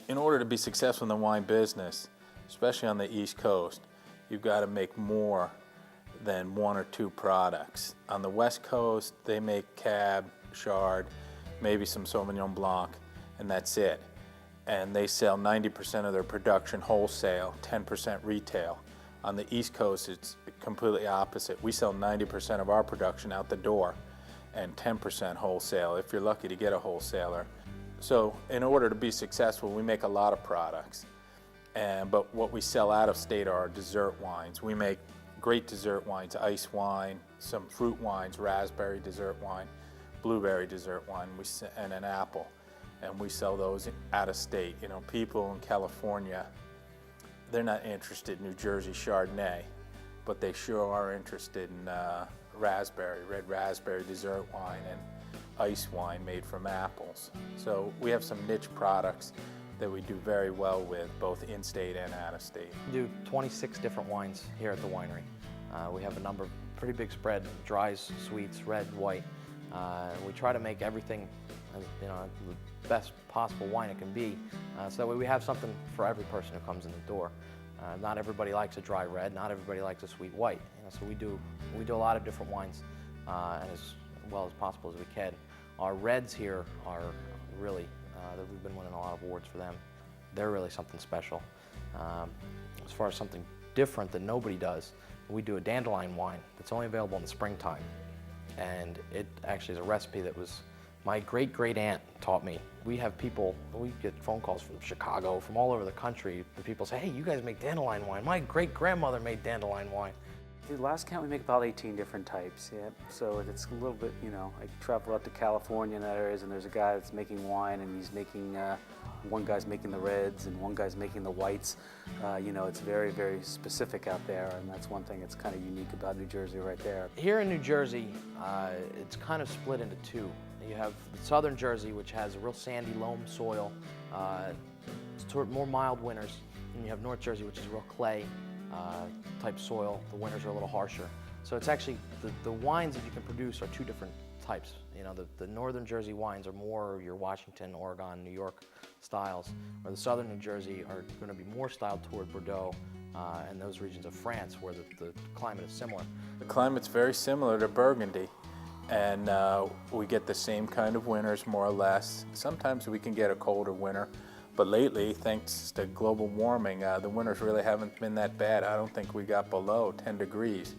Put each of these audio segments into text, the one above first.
In order to be successful in the wine business, especially on the East Coast, you've got to make more than one or two products. On the West Coast, they make Cab, Chard, maybe some Sauvignon Blanc, and that's it. And they sell 90% of their production wholesale, 10% retail. On the East Coast, it's completely opposite. We sell 90% of our production out the door and 10% wholesale, if you're lucky to get a wholesaler. So in order to be successful, we make a lot of products. But what we sell out of state are dessert wines. We make great dessert wines, ice wine, some fruit wines, raspberry dessert wine, blueberry dessert wine, and an apple. And we sell those out of state. You know, people in California, they're not interested in New Jersey Chardonnay, but they sure are interested in red raspberry dessert wine and ice wine made from apples. So we have some niche products that we do very well with, both in-state and out-of-state. We do 26 different wines here at the winery. We have a number of pretty big spread, dries, sweets, red, white. We try to make everything, the best possible wine it can be, so that way we have something for every person who comes in the door. Not everybody likes a dry red, not everybody likes a sweet white. So we do a lot of different wines, and as well as possible as we can. Our reds here are really, we've been winning a lot of awards for them. They're really something special. As far as something different that nobody does, we do a dandelion wine that's only available in the springtime. And it actually is a recipe that was my great-great-aunt taught me. We have people, we get phone calls from Chicago, from all over the country, and people say, hey, you guys make dandelion wine. My great-grandmother made dandelion wine. The last count we make about 18 different types, yeah. So it's a little bit, I travel out to California and that areas, and there's a guy that's making wine, and he's making, one guy's making the reds, and one guy's making the whites. It's very, very specific out there, and that's one thing that's kind of unique about New Jersey right there. Here in New Jersey, it's kind of split into two. You have the southern Jersey, which has a real sandy loam soil, it's toward more mild winters, and you have North Jersey, which is real clay type soil. The winters are a little harsher. So it's actually, the wines that you can produce are two different types. The northern Jersey wines are more your Washington, Oregon, New York styles, where the southern New Jersey are going to be more styled toward Bordeaux and those regions of France where the climate is similar. The climate's very similar to Burgundy, and we get the same kind of winters, more or less. Sometimes we can get a colder winter, but lately, thanks to global warming, the winters really haven't been that bad. I don't think we got below 10 degrees.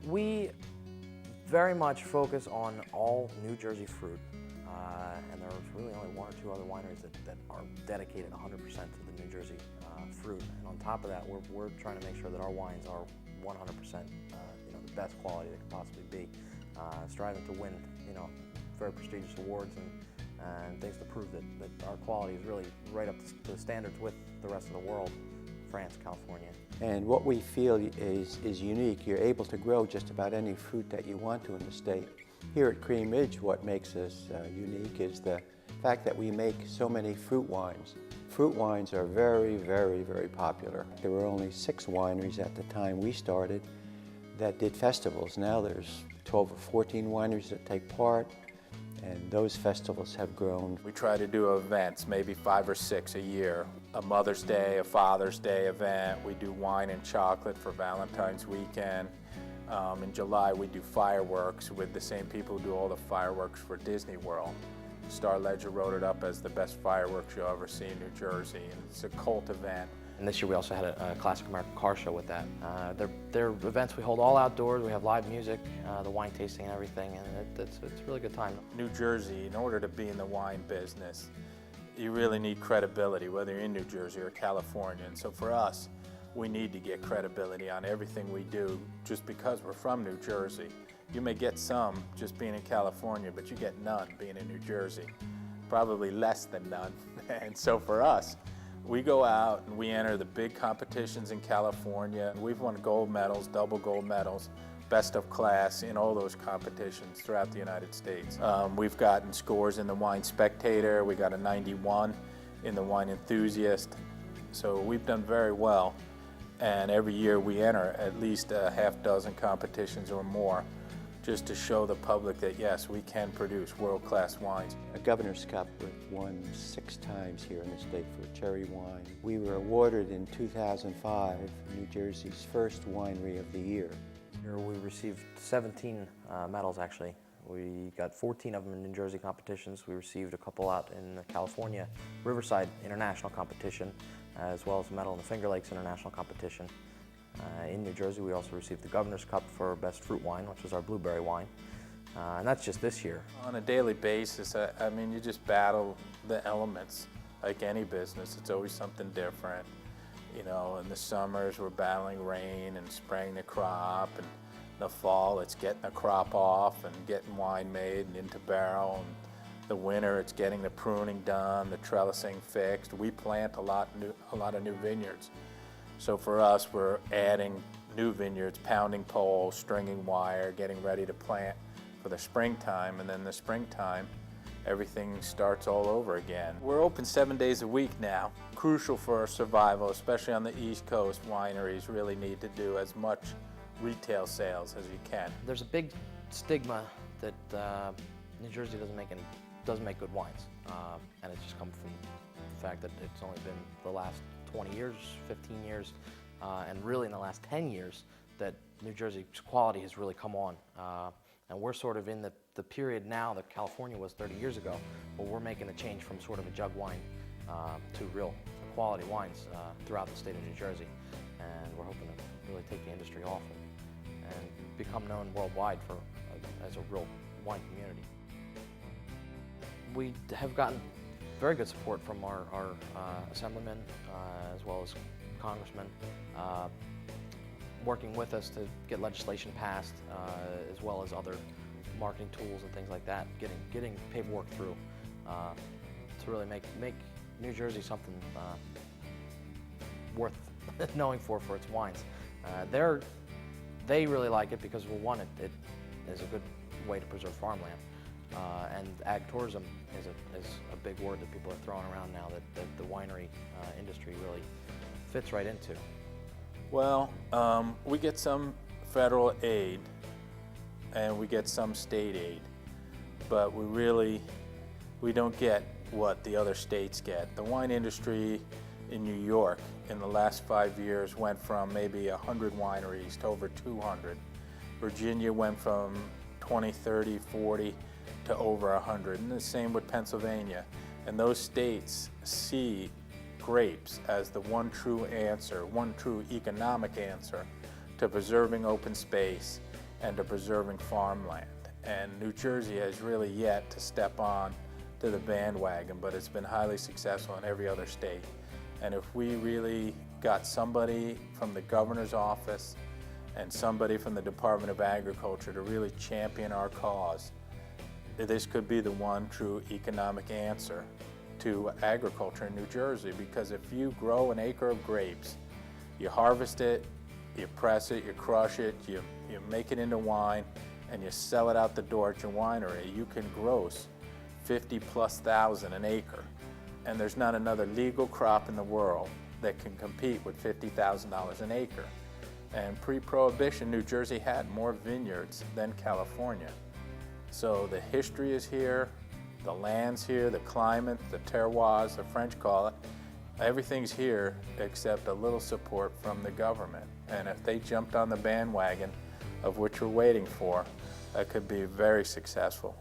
We very much focus on all New Jersey fruit, and there's really only one or two other wineries that are dedicated 100% to the New Jersey fruit. And on top of that, we're trying to make sure that our wines are 100% the best quality they could possibly be, striving to win very prestigious awards and things to prove that our quality is really right up to the standards with the rest of the world, France, California. And what we feel is unique. You're able to grow just about any fruit that you want to in the state. Here at Cream Ridge, what makes us unique is the fact that we make so many fruit wines. Fruit wines are very, very, very popular. There were only 6 wineries at the time we started that did festivals. Now there's 12 or 14 wineries that take part, and those festivals have grown. We try to do events, maybe 5 or 6 a year. A Mother's Day, a Father's Day event. We do wine and chocolate for Valentine's weekend. In July, we do fireworks with the same people who do all the fireworks for Disney World. Star Ledger wrote it up as the best fireworks you'll ever see in New Jersey, and it's a cult event. And this year we also had a classic American car show with that. They're events we hold all outdoors. We have live music, the wine tasting and everything, and it's a really good time. New Jersey, in order to be in the wine business, you really need credibility, whether you're in New Jersey or California. And so for us, we need to get credibility on everything we do just because we're from New Jersey. You may get some just being in California, but you get none being in New Jersey, probably less than none. And so for us, we go out and we enter the big competitions in California. We've won gold medals, double gold medals, best of class in all those competitions throughout the United States. We've gotten scores in the Wine Spectator. We got a 91 in the Wine Enthusiast. So we've done very well. And every year we enter at least a half dozen competitions or more just to show the public that yes, we can produce world-class wines. A Governor's Cup was won 6 times here in the state for cherry wine. We were awarded in 2005 New Jersey's first winery of the year. Here we received 17 medals actually. We got 14 of them in New Jersey competitions. We received a couple out in the California Riverside International Competition, as well as a medal in the Finger Lakes International Competition. In New Jersey, we also received the Governor's Cup for Best Fruit Wine, which was our blueberry wine. And that's just this year. On a daily basis, I mean, you just battle the elements like any business. It's always something different. You know, in the summers, we're battling rain and spraying the crop, and in the fall, it's getting the crop off and getting wine made and into barrel. And the winter, it's getting the pruning done, the trellising fixed. We plant a lot of new vineyards. So for us, we're adding new vineyards, pounding poles, stringing wire, getting ready to plant for the springtime, and then the springtime, everything starts all over again. We're open 7 days a week now. Crucial for our survival, especially on the East Coast. Wineries really need to do as much retail sales as you can. There's a big stigma that New Jersey doesn't make good wines, and it just comes from the fact that it's only been the last 20 years, 15 years, and really in the last 10 years that New Jersey's quality has really come on. And we're sort of in the period now that California was 30 years ago, where we're making a change from sort of a jug wine to real quality wines throughout the state of New Jersey. And we're hoping to really take the industry off and become known worldwide as a real wine community. We have gotten very good support from our assemblymen as well as congressmen, working with us to get legislation passed, as well as other marketing tools and things like that, getting paperwork through to really make New Jersey something worth knowing for its wines. They really like it because, well, one, it is a good way to preserve farmland. And ag tourism is a big word that people are throwing around now that the winery industry really fits right into. Well, we get some federal aid and we get some state aid, but we don't get what the other states get. The wine industry in New York in the last 5 years went from maybe 100 wineries to over 200. Virginia went from 20, 30, 40 to over 100, and the same with Pennsylvania. And those states see grapes as the one true answer, one true economic answer to preserving open space and to preserving farmland. And New Jersey has really yet to step on to the bandwagon, but it's been highly successful in every other state. And if we really got somebody from the governor's office and somebody from the Department of Agriculture to really champion our cause, this could be the one true economic answer to agriculture in New Jersey. Because if you grow an acre of grapes, you harvest it, you press it, you crush it, you make it into wine, and you sell it out the door at your winery, you can gross 50,000+ an acre. And there's not another legal crop in the world that can compete with $50,000 an acre. And pre-Prohibition, New Jersey had more vineyards than California. So the history is here, the land's here, the climate, the terroirs, the French call it. Everything's here except a little support from the government. And if they jumped on the bandwagon of which we're waiting for, that could be very successful.